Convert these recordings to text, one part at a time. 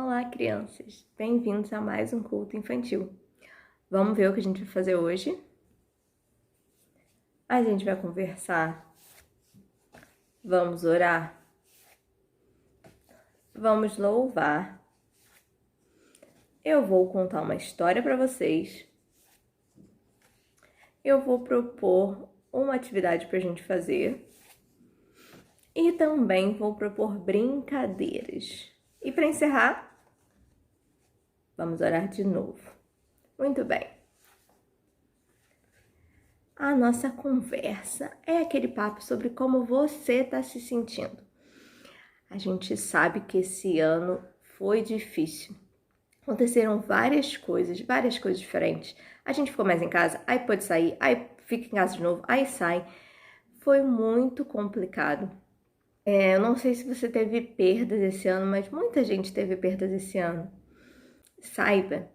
Olá, crianças! Bem-vindos a mais um culto infantil. Vamos ver o que a gente vai fazer hoje? A gente vai conversar, vamos orar, vamos louvar. Eu vou contar uma história para vocês. Eu vou propor uma atividade para a gente fazer. E também vou propor brincadeiras. E para encerrar, vamos orar de novo. Muito bem. A nossa conversa é aquele papo sobre como você está se sentindo. A gente sabe que esse ano foi difícil. Aconteceram várias coisas diferentes. A gente ficou mais em casa, aí pode sair, aí fica em casa de novo, aí sai. Foi muito complicado. Eu não sei se você teve perdas esse ano, mas muita gente teve perdas esse ano. Saiba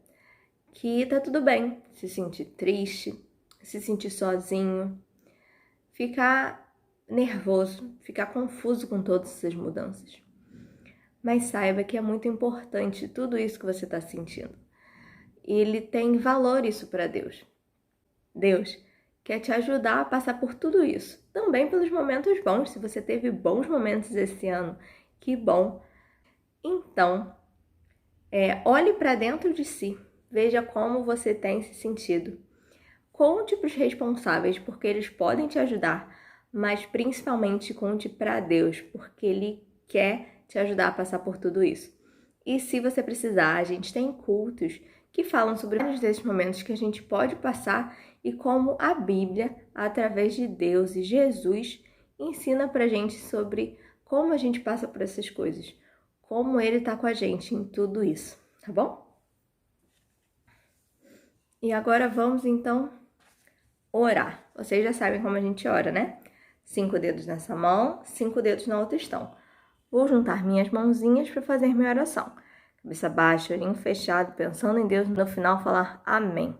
que tá tudo bem se sentir triste, se sentir sozinho, ficar nervoso, ficar confuso com todas essas mudanças. Mas saiba que é muito importante tudo isso que você está sentindo. Ele tem valor isso para Deus. Deus quer te ajudar a passar por tudo isso. Também pelos momentos bons. Se você teve bons momentos esse ano, que bom. Então, olhe para dentro de si. Veja como você tem se sentido. Conte para os responsáveis, porque eles podem te ajudar, mas principalmente conte para Deus, porque Ele quer te ajudar a passar por tudo isso. E se você precisar, a gente tem cultos que falam sobre vários desses momentos que a gente pode passar e como a Bíblia, através de Deus e Jesus, ensina pra gente sobre como a gente passa por essas coisas, como Ele tá com a gente em tudo isso, tá bom? E agora vamos então orar. Vocês já sabem como a gente ora, né? 5 dedos nessa mão, 5 dedos na outra estão. Vou juntar minhas mãozinhas para fazer minha oração. Cabeça baixa, olhinho fechado, pensando em Deus, no final falar amém.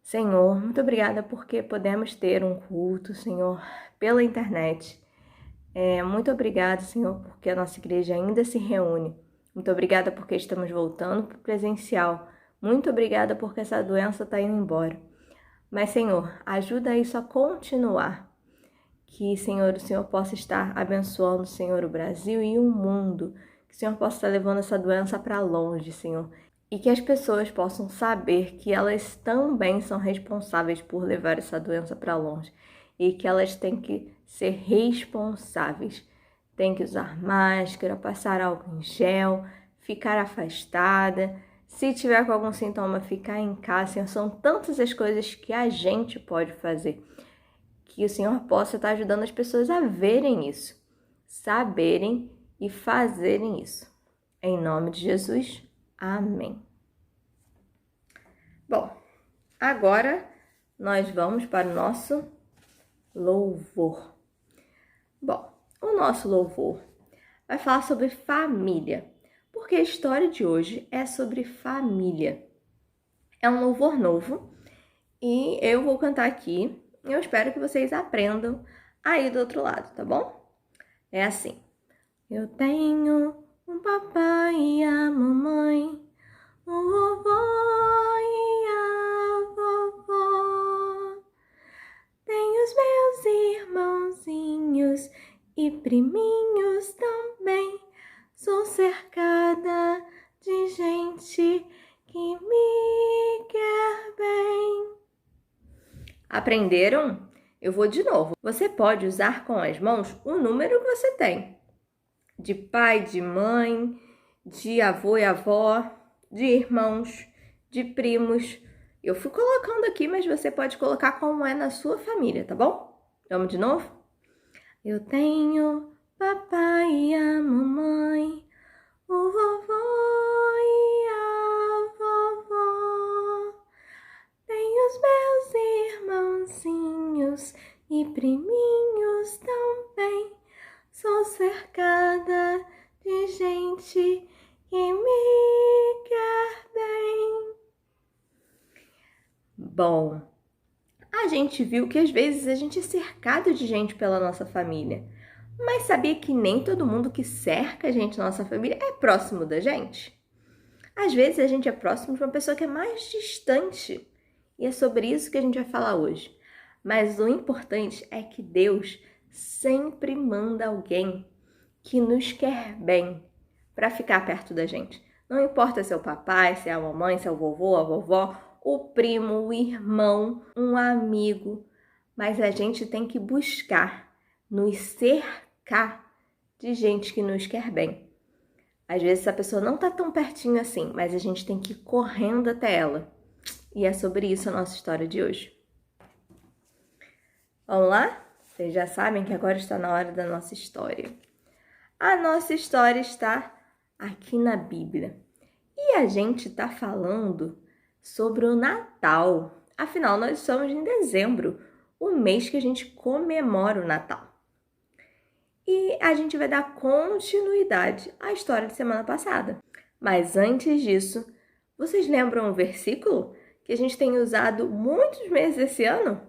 Senhor, muito obrigada porque podemos ter um culto, Senhor, pela internet. Muito obrigada, Senhor, porque a nossa igreja ainda se reúne. Muito obrigada porque estamos voltando para o presencial. Muito obrigada porque essa doença está indo embora. Mas, Senhor, ajuda isso a continuar. Que, Senhor, o Senhor possa estar abençoando, Senhor, o Brasil e o mundo. Que o Senhor possa estar levando essa doença para longe, Senhor. E que as pessoas possam saber que elas também são responsáveis por levar essa doença para longe. E que elas têm que ser responsáveis. Tem que usar máscara, passar álcool em gel, ficar afastada. Se tiver com algum sintoma, ficar em casa. Senhor, são tantas as coisas que a gente pode fazer. Que o Senhor possa estar ajudando as pessoas a verem isso, saberem e fazerem isso. Em nome de Jesus, amém. Bom, agora nós vamos para o nosso louvor. Bom, o nosso louvor vai falar sobre família, porque a história de hoje é sobre família. É um louvor novo e eu vou cantar aqui. Eu espero que vocês aprendam aí do outro lado, tá bom? É assim. Eu tenho um papai e a mamãe, o vovó e a vovó. Tenho os meus irmãozinhos e priminhos também. Sou cercada de gente que me quer bem. Aprenderam? Eu vou de novo. Você pode usar com as mãos o número que você tem. De pai, de mãe, de avô e avó, de irmãos, de primos. Eu fui colocando aqui, mas você pode colocar como é na sua família, tá bom? Vamos de novo? Eu tenho papai e a mamãe, o vovô e a vovó. Tenho os meus irmãozinhos e priminhos também. Sou cercada de gente que me quer bem. Bom, a gente viu que às vezes a gente é cercado de gente pela nossa família, Mas sabia que nem todo mundo que cerca a gente na nossa família é próximo da gente? Às vezes a gente é próximo de uma pessoa que é mais distante. E é sobre isso que a gente vai falar hoje. Mas o importante é que Deus sempre manda alguém que nos quer bem para ficar perto da gente. Não importa se é o papai, se é a mamãe, se é o vovô, a vovó, o primo, o irmão, um amigo. Mas a gente tem que buscar nos cercar de gente que nos quer bem. Às vezes essa pessoa não tá tão pertinho assim, mas a gente tem que ir correndo até ela. E é sobre isso a nossa história de hoje. Vamos lá? Vocês já sabem que agora está na hora da nossa história. A nossa história está aqui na Bíblia. E a gente está falando sobre o Natal. Afinal, nós estamos em dezembro, o mês que a gente comemora o Natal. E a gente vai dar continuidade à história de semana passada. Mas antes disso, vocês lembram o versículo que a gente tem usado muitos meses esse ano?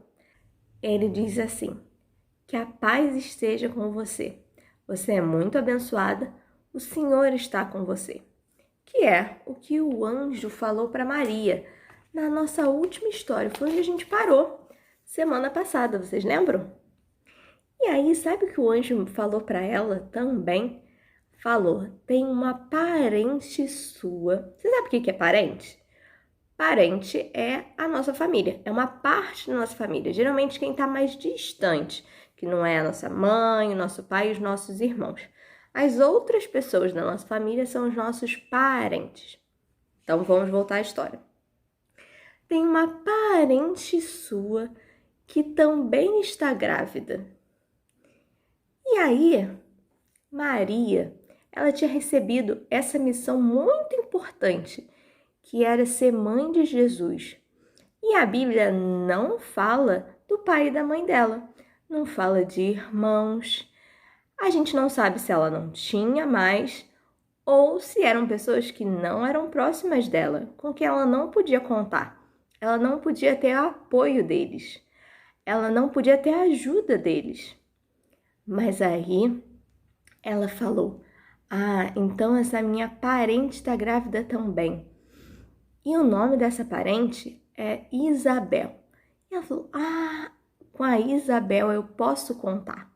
Ele diz assim: que a paz esteja com você. Você é muito abençoada, o Senhor está com você. Que é o que o anjo falou para Maria na nossa última história. Foi onde a gente parou semana passada, vocês lembram? E aí, sabe o que o anjo falou para ela também? Falou, tem uma parente sua. Você sabe o que é parente? Parente é a nossa família, é uma parte da nossa família. Geralmente quem está mais distante, que não é a nossa mãe, o nosso pai e os nossos irmãos. As outras pessoas da nossa família são os nossos parentes. Então vamos voltar à história. Tem uma parente sua que também está grávida. E aí, Maria, ela tinha recebido essa missão muito importante, que era ser mãe de Jesus. E a Bíblia não fala do pai e da mãe dela, não fala de irmãos. A gente não sabe se ela não tinha mais ou se eram pessoas que não eram próximas dela, com quem ela não podia contar. Ela não podia ter apoio deles. Ela não podia ter a ajuda deles. Mas aí ela falou: ah, então essa minha parente está grávida também. E o nome dessa parente é Isabel. E ela falou: ah, com a Isabel eu posso contar.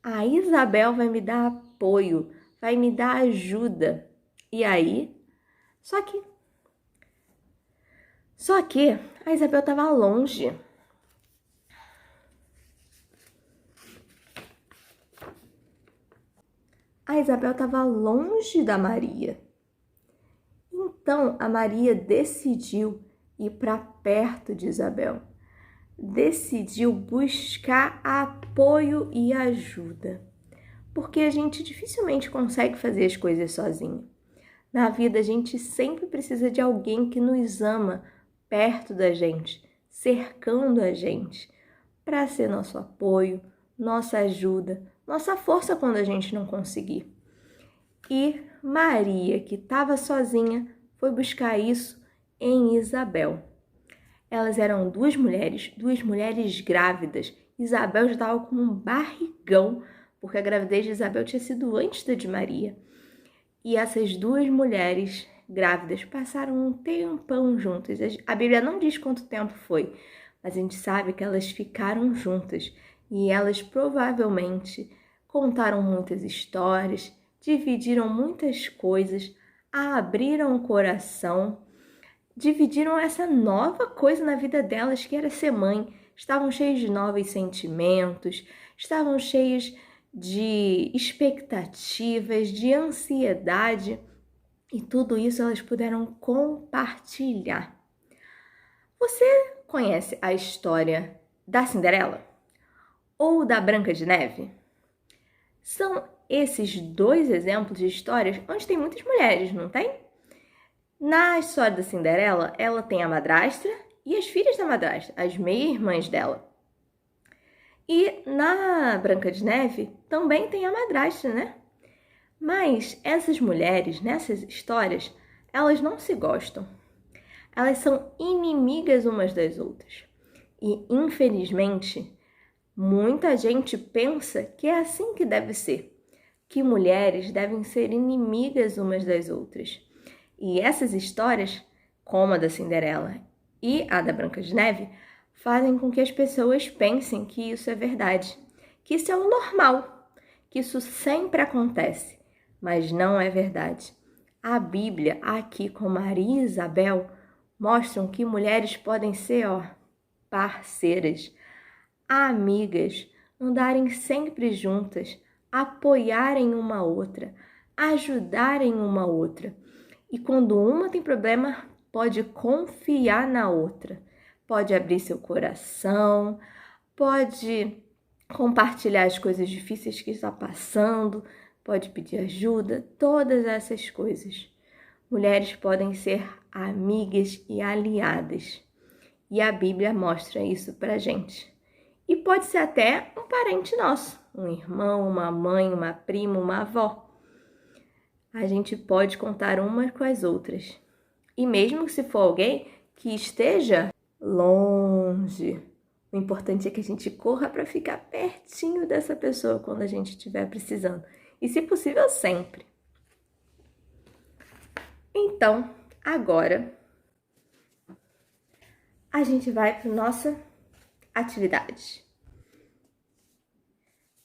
A Isabel vai me dar apoio, vai me dar ajuda. E aí, só que a Isabel estava longe. A Isabel estava longe da Maria. Então, a Maria decidiu ir para perto de Isabel. Decidiu buscar apoio e ajuda. Porque a gente dificilmente consegue fazer as coisas sozinho. Na vida, a gente sempre precisa de alguém que nos ama perto da gente, cercando a gente, para ser nosso apoio, nossa ajuda, nossa força quando a gente não conseguir. E Maria, que estava sozinha, foi buscar isso em Isabel. Elas eram duas mulheres grávidas. Isabel já estava com um barrigão, porque a gravidez de Isabel tinha sido antes da de Maria. E essas duas mulheres grávidas passaram um tempão juntas. A Bíblia não diz quanto tempo foi, mas a gente sabe que elas ficaram juntas. E elas provavelmente contaram muitas histórias, dividiram muitas coisas, abriram o coração, dividiram essa nova coisa na vida delas, que era ser mãe. Estavam cheios de novos sentimentos, estavam cheios de expectativas, de ansiedade, e tudo isso elas puderam compartilhar. Você conhece a história da Cinderela ou da Branca de Neve? São esses dois exemplos de histórias onde tem muitas mulheres, não tem? Na história da Cinderela, ela tem a madrasta e as filhas da madrasta, as meia-irmãs dela. E na Branca de Neve também tem a madrasta, né? Mas essas mulheres, nessas histórias, elas não se gostam. Elas são inimigas umas das outras. E, infelizmente, Muita gente pensa que é assim que deve ser, que mulheres devem ser inimigas umas das outras. E essas histórias, como a da Cinderela e a da Branca de Neve, fazem com que as pessoas pensem que isso é verdade, que isso é o normal, que isso sempre acontece, mas não é verdade. A Bíblia, aqui com Maria e Isabel, mostram que mulheres podem ser, parceiras, amigas, andarem sempre juntas, apoiarem uma outra, ajudarem uma outra. E quando uma tem problema, pode confiar na outra, pode abrir seu coração, pode compartilhar as coisas difíceis que está passando, pode pedir ajuda, todas essas coisas. Mulheres podem ser amigas e aliadas. E a Bíblia mostra isso pra gente. E pode ser até um parente nosso, um irmão, uma mãe, uma prima, uma avó. A gente pode contar umas com as outras. E mesmo se for alguém que esteja longe, o importante é que a gente corra para ficar pertinho dessa pessoa quando a gente estiver precisando. E, se possível, sempre. Então, agora, a gente vai para nossa atividade.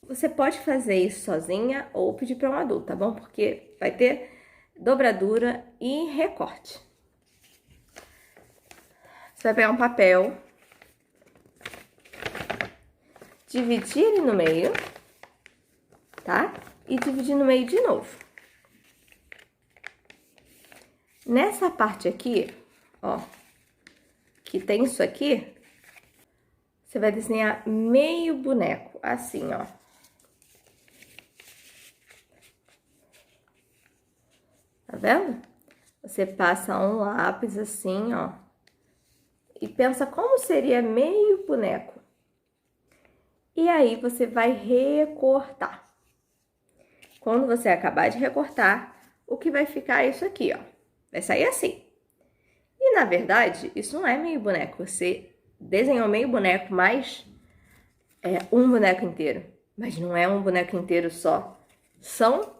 Você pode fazer isso sozinha ou pedir para um adulto, tá bom? Porque vai ter dobradura e recorte. Você vai pegar um papel, dividir ele no meio, tá? E dividir no meio de novo. Nessa parte aqui, que tem isso aqui, você vai desenhar meio boneco, assim, Tá vendo? Você passa um lápis assim, e pensa como seria meio boneco. E aí você vai recortar. Quando você acabar de recortar, o que vai ficar é isso aqui, Vai sair assim. E na verdade, isso não é meio boneco. Você desenhou meio boneco, mas é um boneco inteiro. Mas não é um boneco inteiro só. São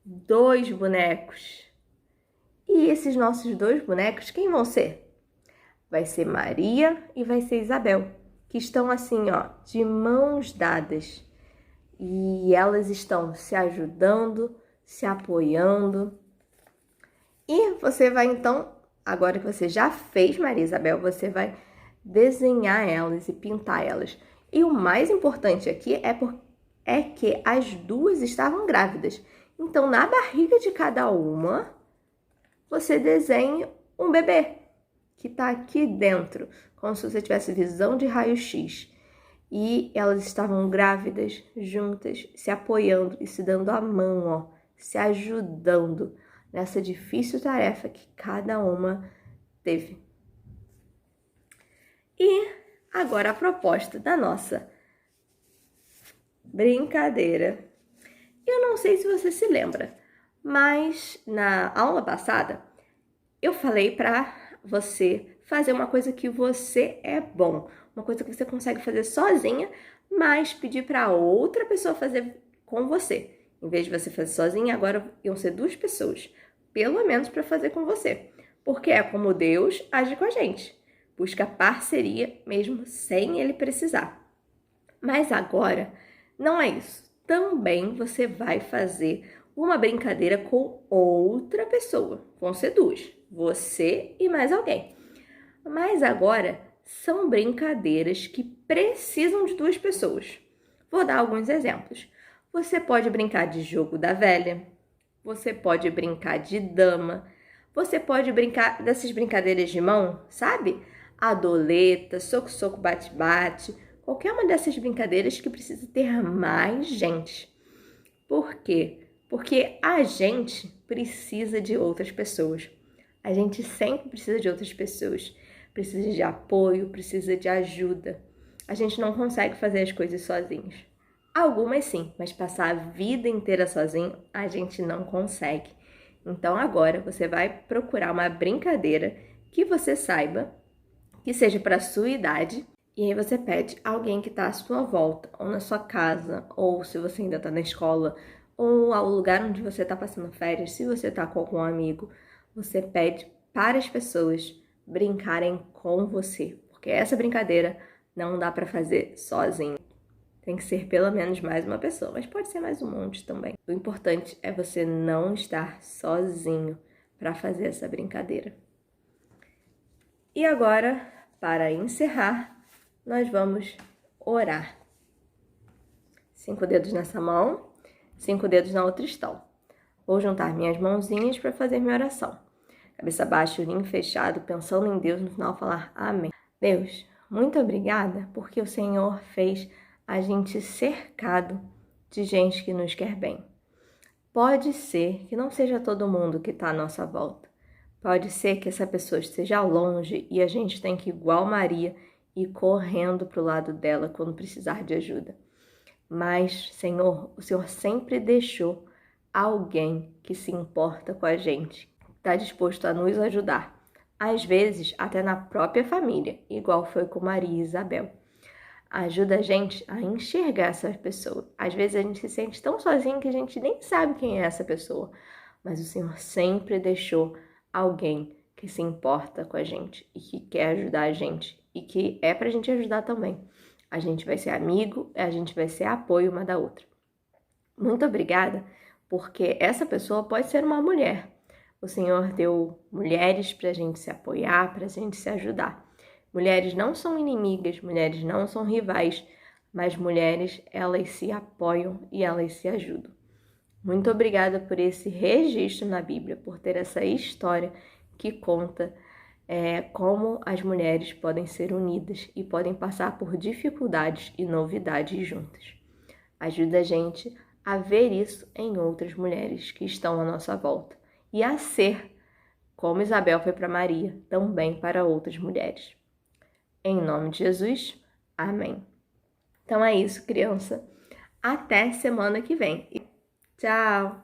2 bonecos. E esses nossos 2 bonecos, quem vão ser? Vai ser Maria e vai ser Isabel, que estão assim, de mãos dadas. E elas estão se ajudando, se apoiando. E você vai então, agora que você já fez Maria e Isabel, você vai desenhar elas e pintar elas. E o mais importante aqui é que as 2 estavam grávidas. Então, na barriga de cada uma, você desenha um bebê que está aqui dentro, como se você tivesse visão de raio-x. E elas estavam grávidas, juntas, se apoiando e se dando a mão, se ajudando nessa difícil tarefa que cada uma teve. E agora a proposta da nossa brincadeira. Eu não sei se você se lembra, mas na aula passada eu falei para você fazer uma coisa que você é bom, uma coisa que você consegue fazer sozinha, mas pedir para outra pessoa fazer com você. Em vez de você fazer sozinha, agora iam ser 2 pessoas, pelo menos para fazer com você. Porque é como Deus age com a gente. Busca parceria mesmo sem ele precisar. Mas agora não é isso. Também você vai fazer uma brincadeira com outra pessoa. Vão ser 2, você e mais alguém. Mas agora são brincadeiras que precisam de 2 pessoas. Vou dar alguns exemplos. Você pode brincar de jogo da velha, você pode brincar de dama, você pode brincar dessas brincadeiras de mão, sabe? Adoleta, soco-soco, bate-bate, qualquer uma dessas brincadeiras que precisa ter mais gente. Por quê? Porque a gente precisa de outras pessoas. A gente sempre precisa de outras pessoas. Precisa de apoio, precisa de ajuda. A gente não consegue fazer as coisas sozinhos. Algumas sim, mas passar a vida inteira sozinho a gente não consegue. Então agora você vai procurar uma brincadeira que você saiba, que seja para a sua idade E aí você pede alguém que está à sua volta, ou na sua casa, ou se você ainda está na escola, ou ao lugar onde você está passando férias, se você está com algum amigo, você pede para as pessoas brincarem com você, porque essa brincadeira não dá para fazer sozinho. Tem que ser pelo menos mais uma pessoa, mas pode ser mais um monte também. O importante é você não estar sozinho para fazer essa brincadeira. E agora, para encerrar, nós vamos orar. 5 dedos nessa mão, 5 dedos na outra estão. Vou juntar minhas mãozinhas para fazer minha oração. Cabeça baixa, olhinho fechado, pensando em Deus, no final falar amém. Deus, muito obrigada porque o Senhor fez a gente cercado de gente que nos quer bem. Pode ser que não seja todo mundo que está à nossa volta. Pode ser que essa pessoa esteja longe e a gente tem que, igual Maria, ir correndo para o lado dela quando precisar de ajuda. Mas, Senhor, o Senhor sempre deixou alguém que se importa com a gente, está disposto a nos ajudar. Às vezes, até na própria família, igual foi com Maria e Isabel. Ajuda a gente a enxergar essa pessoa. Às vezes a gente se sente tão sozinho que a gente nem sabe quem é essa pessoa. Mas o Senhor sempre deixou alguém que se importa com a gente e que quer ajudar a gente e que é pra gente ajudar também. A gente vai ser amigo, a gente vai ser apoio uma da outra. Muito obrigada, porque essa pessoa pode ser uma mulher. O Senhor deu mulheres pra gente se apoiar, pra gente se ajudar. Mulheres não são inimigas, mulheres não são rivais, mas mulheres, elas se apoiam e elas se ajudam. Muito obrigada por esse registro na Bíblia, por ter essa história que conta como as mulheres podem ser unidas e podem passar por dificuldades e novidades juntas. Ajuda a gente a ver isso em outras mulheres que estão à nossa volta e a ser, como Isabel foi para Maria, também para outras mulheres. Em nome de Jesus, amém. Então é isso, criança. Até semana que vem. Tchau!